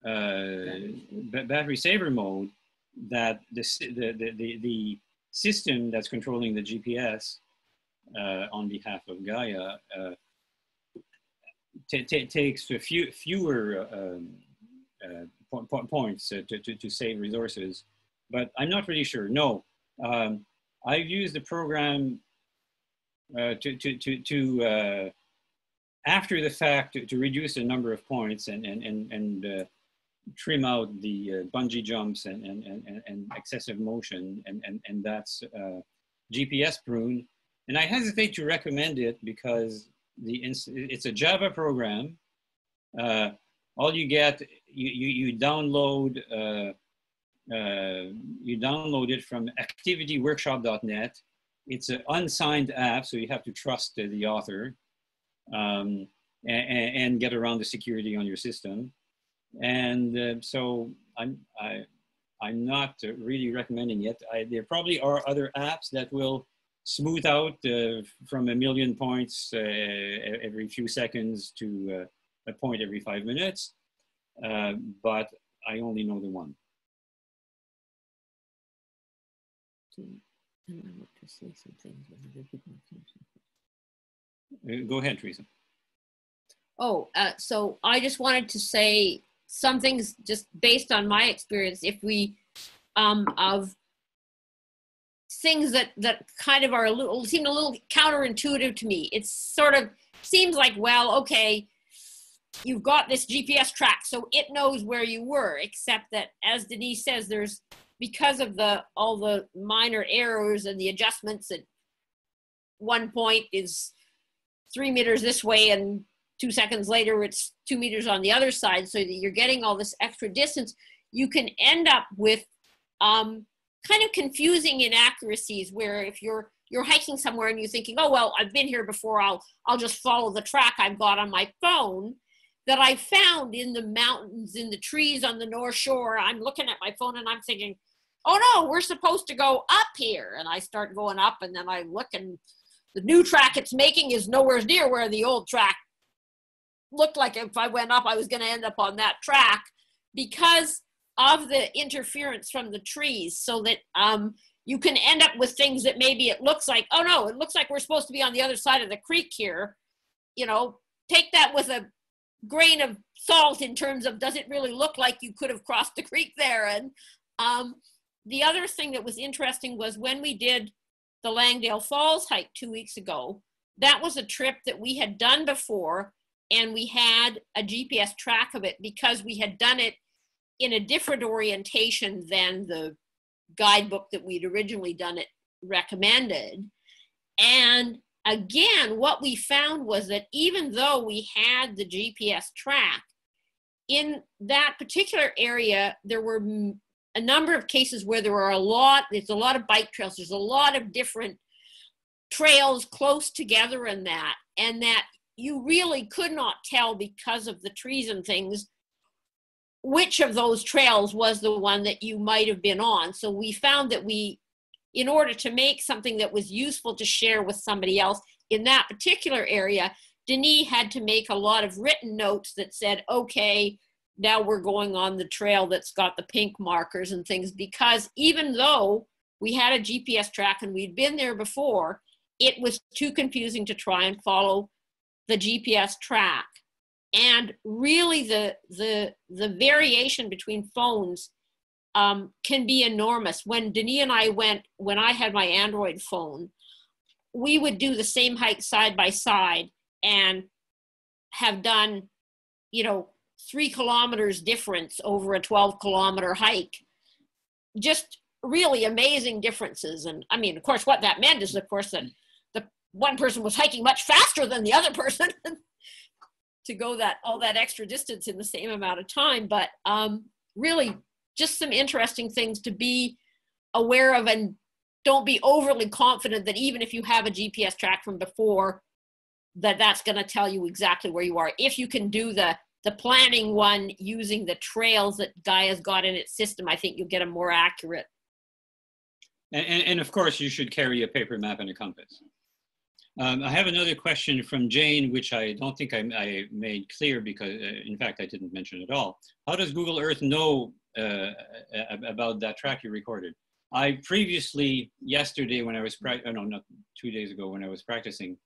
[SPEAKER 1] battery saver mode, that the system that's controlling the GPS on behalf of Gaia takes fewer points to save resources, but I'm not really sure. No, I've used the program after the fact to reduce the number of points and trim out the bungee jumps and excessive motion, and that's GPS prune. And I hesitate to recommend it because it's a Java program. All you get, you download it from activityworkshop.net. It's an unsigned app, so you have to trust the author and get around the security on your system. And so I'm not really recommending it. There probably are other apps that will smooth out from 1 million points every few seconds to a point every 5 minutes, but I only know the one.
[SPEAKER 2] I want to say some things.
[SPEAKER 1] Go ahead, Teresa.
[SPEAKER 2] Oh, so I just wanted to say some things just based on my experience. If we, of things that kind of are seem a little counterintuitive to me. It sort of seems like, well, okay, you've got this GPS track, so it knows where you were, except that, as Denis says, there's, because of all the minor errors and the adjustments, at one point is 3 meters this way and 2 seconds later it's 2 meters on the other side, so that you're getting all this extra distance, you can end up with kind of confusing inaccuracies where if you're hiking somewhere and you're thinking, oh, well, I've been here before, I'll just follow the track I've got on my phone, that I found in the mountains, in the trees on the North Shore. I'm looking at my phone and I'm thinking, oh no, we're supposed to go up here. And I start going up and then I look and the new track it's making is nowhere near where the old track looked like. If I went up, I was going to end up on that track because of the interference from the trees, so that you can end up with things that maybe it looks like, oh no, it looks like we're supposed to be on the other side of the creek here. You know, take that with a grain of salt in terms of, does it really look like you could have crossed the creek there? And the other thing that was interesting was when we did the Langdale Falls hike 2 weeks ago, that was a trip that we had done before, and we had a GPS track of it because we had done it in a different orientation than the guidebook that we'd originally done it recommended. And again, what we found was that even though we had the GPS track, in that particular area, there were a number of cases where there's a lot of bike trails, there's a lot of different trails close together in that, and that you really could not tell because of the trees and things which of those trails was the one that you might have been on. So we found that in order to make something that was useful to share with somebody else in that particular area, Denis had to make a lot of written notes that said, okay, now we're going on the trail that's got the pink markers and things, because even though we had a GPS track and we'd been there before, it was too confusing to try and follow the GPS track. And really the variation between phones can be enormous. When Denis and I when I had my Android phone, we would do the same hike side by side and have done, 3 kilometers difference over a 12-kilometer hike. Just really amazing differences. And I mean, of course, what that meant is, of course, that the one person was hiking much faster than the other person to go all that extra distance in the same amount of time. But really just some interesting things to be aware of, and don't be overly confident that even if you have a GPS track from before, that's going to tell you exactly where you are. If you can do the planning one using the trails that Gaia's got in its system, I think you'll get a more accurate.
[SPEAKER 1] And of course, you should carry a paper map and a compass. I have another question from Jane, which I don't think I made clear because, in fact, I didn't mention at all. How does Google Earth know about that track you recorded? I previously, yesterday when I was, not 2 days ago when I was practicing,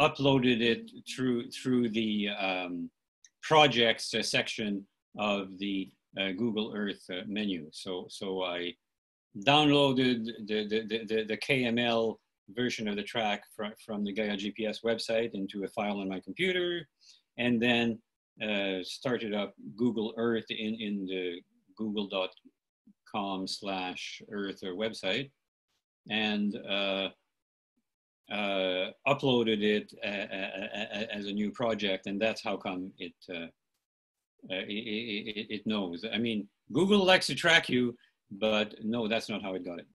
[SPEAKER 1] uploaded it through the projects section of the Google Earth menu. So I downloaded the KML version of the track from the GaiaGPS website into a file on my computer, and then started up Google Earth in the google.com/earth website, and uploaded it as a new project, and that's how come it knows. I mean, Google likes to track you, but no, that's not how it got it.